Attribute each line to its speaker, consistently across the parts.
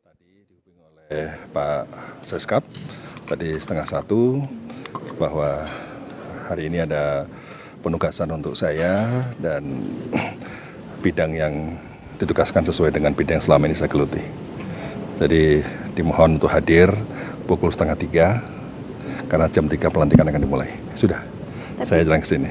Speaker 1: Tadi dihubungi oleh Pak Seskap tadi 12:30 bahwa hari ini ada penugasan untuk saya dan bidang yang ditugaskan sesuai dengan bidang yang selama ini saya geluti. Jadi dimohon untuk hadir pukul 2:30 karena jam 3 pelantikan akan dimulai. Sudah, saya jalan ke sini.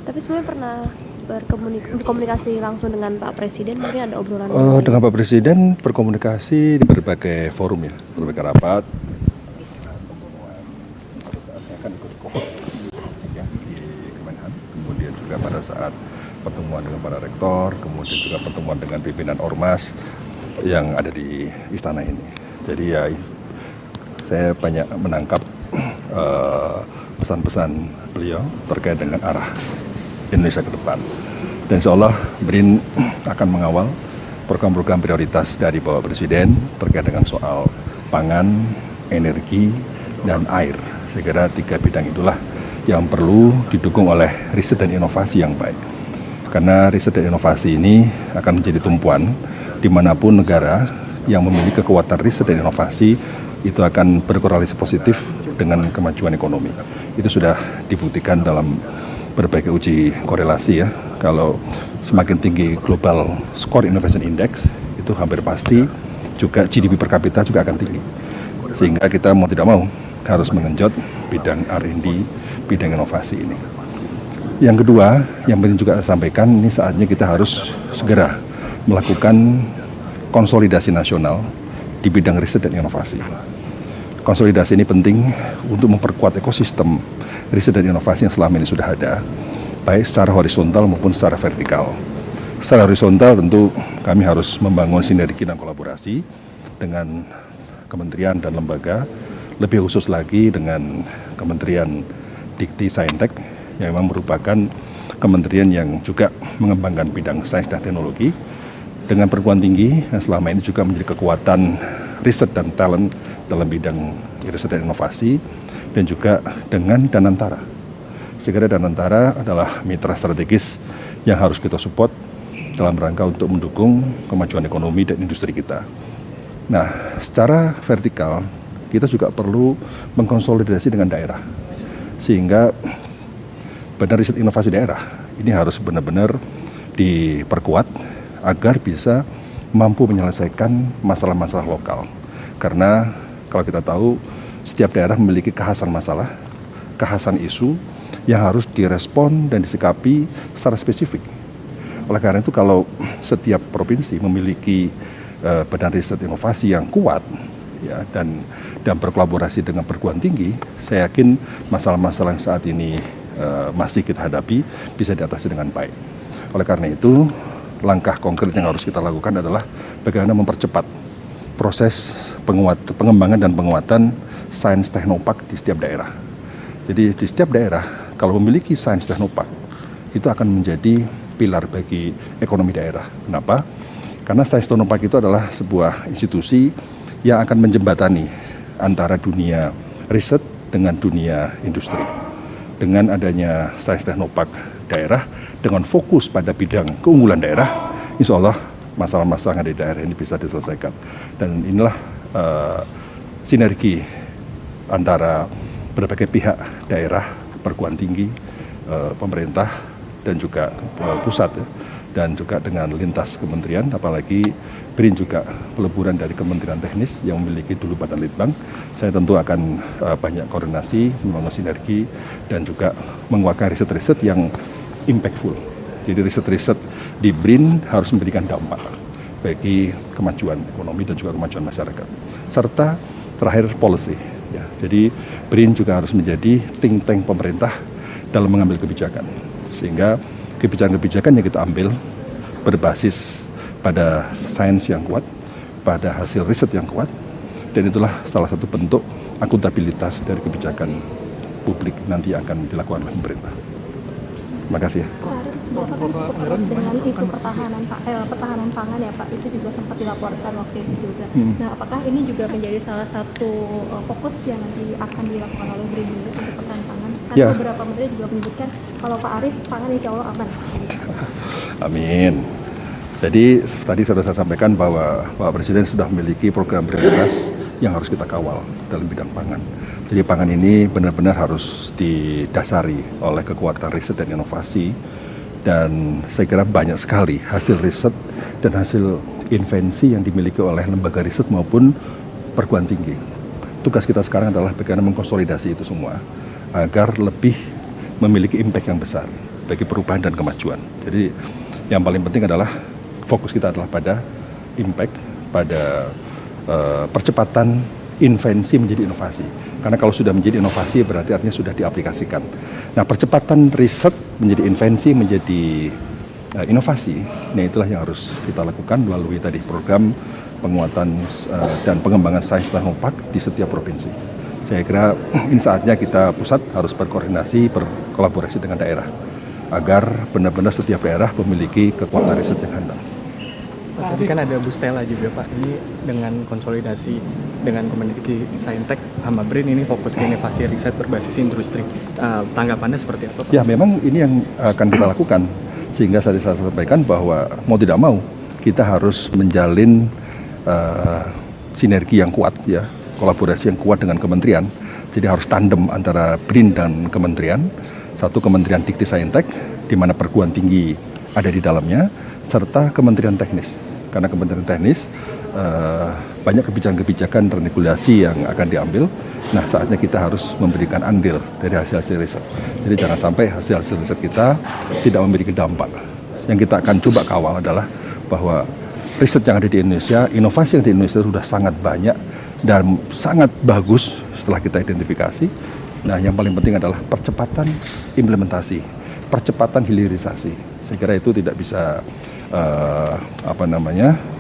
Speaker 2: Tapi sebenarnya pernah berkomunikasi langsung dengan Pak Presiden, mungkin ada obrolan
Speaker 1: Dengan Pak Presiden berkomunikasi di berbagai forum ya, berbagai rapat. Di Kemenhan, kemudian juga pada saat pertemuan dengan para rektor, kemudian juga pertemuan dengan pimpinan ormas yang ada di istana ini. Jadi ya saya banyak menangkap pesan-pesan beliau terkait dengan arah Indonesia ke depan. Dan insya Allah BRIN akan mengawal program-program prioritas dari Bapak Presiden terkait dengan soal pangan, energi, dan air. Saya kira 3 bidang itulah yang perlu didukung oleh riset dan inovasi yang baik. Karena riset dan inovasi ini akan menjadi tumpuan dimanapun negara yang memiliki kekuatan riset dan inovasi itu akan berkorelasi positif dengan kemajuan ekonomi. Itu sudah dibuktikan dalam berbagai uji korelasi ya. Kalau semakin tinggi global score innovation index itu hampir pasti juga GDP per kapita juga akan tinggi. Sehingga kita mau tidak mau harus mengenjot bidang R&D, bidang inovasi ini. Yang kedua, yang penting juga saya sampaikan, ini saatnya kita harus segera melakukan konsolidasi nasional di bidang riset dan inovasi. Konsolidasi ini penting untuk memperkuat ekosistem riset dan inovasi yang selama ini sudah ada, baik secara horizontal maupun secara vertikal. Secara horizontal tentu kami harus membangun sinergi dan kolaborasi dengan kementerian dan lembaga, lebih khusus lagi dengan Kementerian Dikti Saintek yang memang merupakan kementerian yang juga mengembangkan bidang sains dan teknologi, dengan perguruan tinggi yang selama ini juga menjadi kekuatan riset dan talent dalam bidang riset dan inovasi, dan juga dengan Danantara. Segera Danantara adalah mitra strategis yang harus kita support dalam rangka untuk mendukung kemajuan ekonomi dan industri kita. Nah, secara vertikal kita juga perlu mengkonsolidasi dengan daerah, sehingga badan riset inovasi daerah ini harus benar-benar diperkuat agar bisa mampu menyelesaikan masalah-masalah lokal. Karena kalau kita tahu setiap daerah memiliki kekhasan masalah, kekhasan isu yang harus direspon dan disikapi secara spesifik. Oleh karena itu kalau setiap provinsi memiliki badan riset inovasi yang kuat ya, dan berkolaborasi dengan perguruan tinggi, saya yakin masalah-masalah yang saat ini masih kita hadapi bisa diatasi dengan baik. Oleh karena itu langkah konkret yang harus kita lakukan adalah bagaimana mempercepat proses pengembangan dan penguatan sains teknopark di setiap daerah. Jadi di setiap daerah kalau memiliki sains teknopark itu akan menjadi pilar bagi ekonomi daerah. Kenapa? Karena sains teknopark itu adalah sebuah institusi yang akan menjembatani antara dunia riset dengan dunia industri. Dengan adanya sains teknopark daerah dengan fokus pada bidang keunggulan daerah, insya Allah masalah-masalah yang ada di daerah ini bisa diselesaikan. Dan inilah sinergi antara berbagai pihak daerah, perguruan tinggi, pemerintah, dan juga pusat ya, dan juga dengan lintas kementerian, apalagi BRIN juga peleburan dari kementerian teknis yang memiliki dulu badan litbang. Saya tentu akan banyak koordinasi, membangun sinergi, dan juga menguatkan riset-riset yang impactful. Jadi riset-riset di BRIN harus memberikan dampak bagi kemajuan ekonomi dan juga kemajuan masyarakat. Serta terakhir policy. Ya, jadi BRIN juga harus menjadi think tank pemerintah dalam mengambil kebijakan. Sehingga kebijakan-kebijakan yang kita ambil berbasis pada sains yang kuat, pada hasil riset yang kuat, dan itulah salah satu bentuk akuntabilitas dari kebijakan publik nanti akan dilakukan oleh pemerintah. Terima kasih ya.
Speaker 2: Bapak kan cukup erat dengan isu pertahanan pangan ya Pak, itu juga sempat dilaporkan waktu itu juga. Nah, apakah ini juga menjadi salah satu fokus yang nanti akan dilakukan oleh BRIN untuk pertahanan pangan? Karena beberapa menteri juga menyebutkan kalau Pak Arief pangan insya Allah aman.
Speaker 1: Amin. Jadi tadi sudah saya sampaikan bahwa Bapak Presiden sudah memiliki program prioritas yang harus kita kawal dalam bidang pangan. Jadi pangan ini benar-benar harus didasari oleh kekuatan riset dan inovasi, dan saya kira banyak sekali hasil riset dan hasil invensi yang dimiliki oleh lembaga riset maupun perguruan tinggi. Tugas kita sekarang adalah bagaimana mengkonsolidasi itu semua agar lebih memiliki impact yang besar bagi perubahan dan kemajuan. Jadi yang paling penting adalah fokus kita adalah pada impact, pada percepatan invensi menjadi inovasi. Karena kalau sudah menjadi inovasi berarti artinya sudah diaplikasikan. Nah, percepatan riset menjadi invensi menjadi inovasi, nah itulah yang harus kita lakukan melalui tadi program penguatan dan pengembangan sains teknopark di setiap provinsi. Saya kira ini saatnya kita pusat harus berkoordinasi, berkolaborasi dengan daerah agar benar-benar setiap daerah memiliki kekuatan riset yang handal.
Speaker 3: Pak, tadi kan ada Bu Stella juga Pak, ini dengan konsolidasi dengan Kemendikti Saintek sama BRIN ini fokus ke inovasi riset berbasis industri. Tanggapannya seperti apa Pak?
Speaker 1: Ya memang ini yang akan kita lakukan, sehingga saya sampaikan bahwa mau tidak mau kita harus menjalin sinergi yang kuat ya, kolaborasi yang kuat dengan kementerian. Jadi harus tandem antara BRIN dan kementerian. Satu Kementerian Dikti Saintek, di mana perguruan tinggi ada di dalamnya, serta Kementerian Teknis. Karena Kementerian Teknis banyak kebijakan-kebijakan dan regulasi yang akan diambil. Nah, saatnya kita harus memberikan andil dari hasil-hasil riset. Jadi jangan sampai hasil-hasil riset kita tidak memiliki dampak. Yang kita akan coba kawal adalah bahwa riset yang ada di Indonesia, inovasi yang di Indonesia sudah sangat banyak dan sangat bagus setelah kita identifikasi. Nah, yang paling penting adalah percepatan implementasi, percepatan hilirisasi. Saya kira itu tidak bisa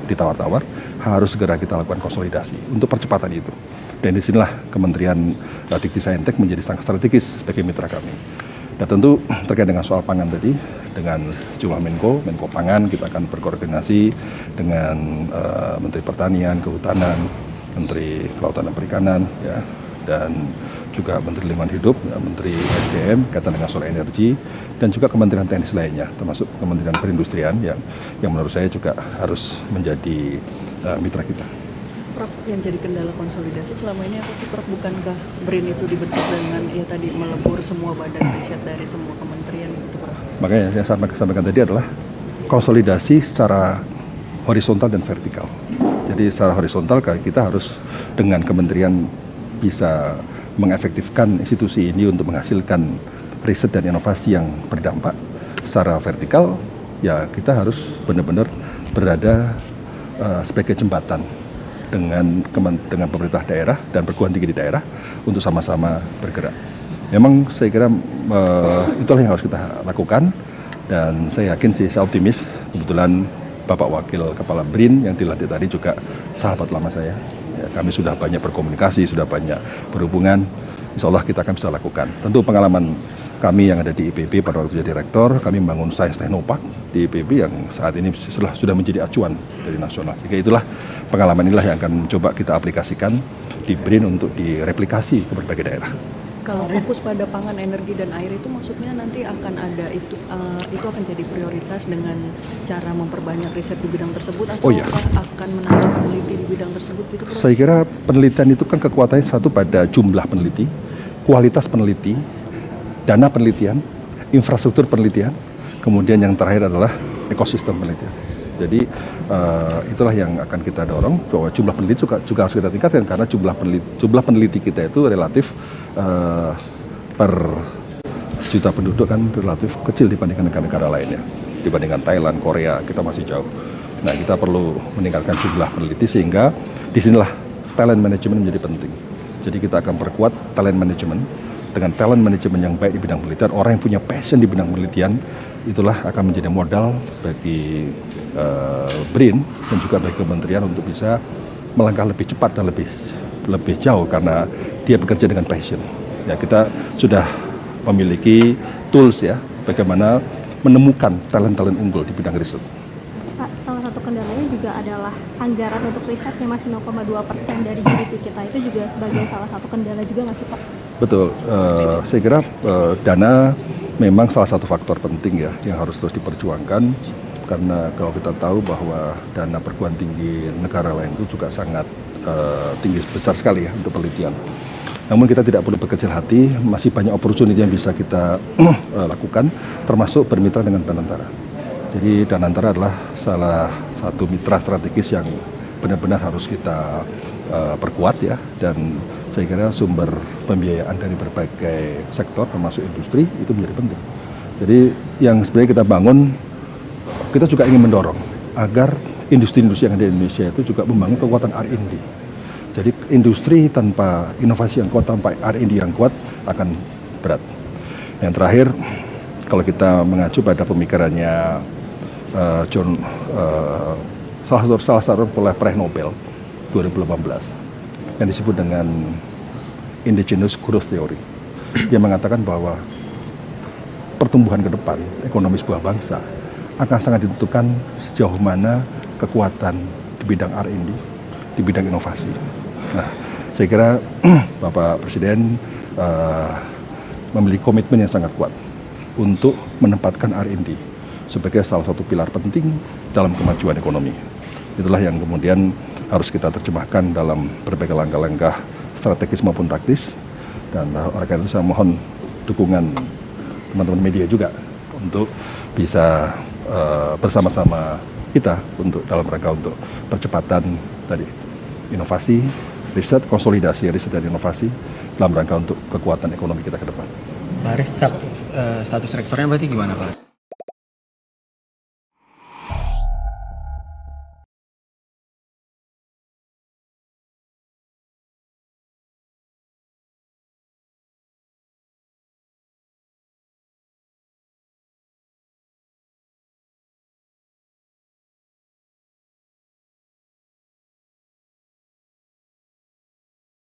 Speaker 1: ditawar-tawar, harus segera kita lakukan konsolidasi untuk percepatan itu. Dan disinilah Kementerian Dikti Saintek menjadi sangat strategis sebagai mitra kami. Dan tentu terkait dengan soal pangan tadi, dengan sejumlah Menko Pangan, kita akan berkoordinasi dengan Menteri Pertanian, Kehutanan, Menteri Kelautan dan Perikanan, ya, dan juga Menteri Lingkungan Hidup, ya, Menteri SDM, kaitan dengan soal energi, dan juga Kementerian Teknis lainnya, termasuk Kementerian Perindustrian yang menurut saya juga harus menjadi mitra kita.
Speaker 4: Prof, yang jadi kendala konsolidasi selama ini apa sih Prof? Bukankah BRIN itu dibentuk dengan ya tadi melebur semua badan riset dari semua kementerian itu Prof?
Speaker 1: Makanya yang saya sampaikan tadi adalah konsolidasi secara horizontal dan vertikal. Jadi secara horizontal kita harus dengan kementerian bisa mengefektifkan institusi ini untuk menghasilkan riset dan inovasi yang berdampak. Secara vertikal, ya kita harus benar-benar berada sebagai jembatan dengan pemerintah daerah dan perguruan tinggi di daerah untuk sama-sama bergerak. Memang saya kira itulah yang harus kita lakukan, dan saya yakin sih, saya optimis. Kebetulan Bapak Wakil Kepala BRIN yang dilantik tadi juga sahabat lama saya. Ya, kami sudah banyak berkomunikasi, sudah banyak berhubungan. Insya Allah kita akan bisa lakukan. Tentu pengalaman kami yang ada di IPB pada waktu jadi rektor, kami membangun Sains Teknopark di IPB yang saat ini sudah menjadi acuan dari nasional. Sehingga itulah pengalaman inilah yang akan coba kita aplikasikan di BRIN untuk direplikasi ke berbagai daerah.
Speaker 4: Kalau fokus pada pangan, energi, dan air itu maksudnya nanti akan ada itu akan jadi prioritas dengan cara memperbanyak riset di bidang tersebut, atau akan menambah peneliti di bidang tersebut gitu Prof? Saya
Speaker 1: kira penelitian itu kan kekuatannya satu pada jumlah peneliti, kualitas peneliti, dana penelitian, infrastruktur penelitian, kemudian yang terakhir adalah ekosistem penelitian. Jadi itulah yang akan kita dorong, bahwa jumlah peneliti juga harus kita tingkatkan, karena jumlah peneliti kita itu relatif per juta penduduk kan relatif kecil dibandingkan negara-negara lainnya. Dibandingkan Thailand, Korea, kita masih jauh. Nah, kita perlu meningkatkan jumlah peneliti, sehingga disinilah talent management menjadi penting. Jadi kita akan perkuat talent management. Dengan talent management yang baik di bidang penelitian, orang yang punya passion di bidang penelitian, itulah akan menjadi modal bagi BRIN dan juga bagi kementerian untuk bisa melangkah lebih cepat dan lebih jauh, karena dia bekerja dengan passion. Ya, kita sudah memiliki tools ya, bagaimana menemukan talent-talent unggul di bidang riset.
Speaker 2: Pak, salah satu kendalanya juga adalah anggaran untuk risetnya masih 0,2% dari GDP kita. Itu juga sebagai salah satu kendala juga nggak sih Pak?
Speaker 1: Betul, saya kira dana memang salah satu faktor penting ya yang harus terus diperjuangkan. karena kalau kita tahu bahwa dana perguruan tinggi negara lain itu juga sangat tinggi, besar sekali ya untuk penelitian. Namun kita tidak perlu berkecil hati, masih banyak opportunity yang bisa kita lakukan, termasuk bermitra dengan Danantara. Jadi Danantara adalah salah satu mitra strategis yang benar-benar harus kita perkuat ya, dan saya kira sumber pembiayaan dari berbagai sektor termasuk industri itu menjadi penting. Jadi yang sebenarnya kita bangun, kita juga ingin mendorong agar industri-industri yang ada di Indonesia itu juga membangun kekuatan R&D. Jadi industri tanpa inovasi yang kuat, tanpa R&D yang kuat akan berat. Yang terakhir, kalau kita mengacu pada pemikirannya salah satu peraih Nobel 2018 yang disebut dengan Indigenous Growth Theory, dia mengatakan bahwa pertumbuhan ke depan ekonomi sebuah bangsa akan sangat ditentukan sejauh mana kekuatan di bidang R&D, di bidang inovasi. Nah, saya kira Bapak Presiden memiliki komitmen yang sangat kuat untuk menempatkan R&D sebagai salah satu pilar penting dalam kemajuan ekonomi. Itulah yang kemudian harus kita terjemahkan dalam berbagai langkah-langkah strategis maupun taktis. Dan oleh karena itu saya mohon dukungan teman-teman media juga untuk bisa bersama-sama kita untuk dalam rangka untuk percepatan tadi inovasi, riset, konsolidasi riset dan inovasi dalam rangka untuk kekuatan ekonomi kita ke depan.
Speaker 5: Pak Arief, status rektornya berarti gimana Pak?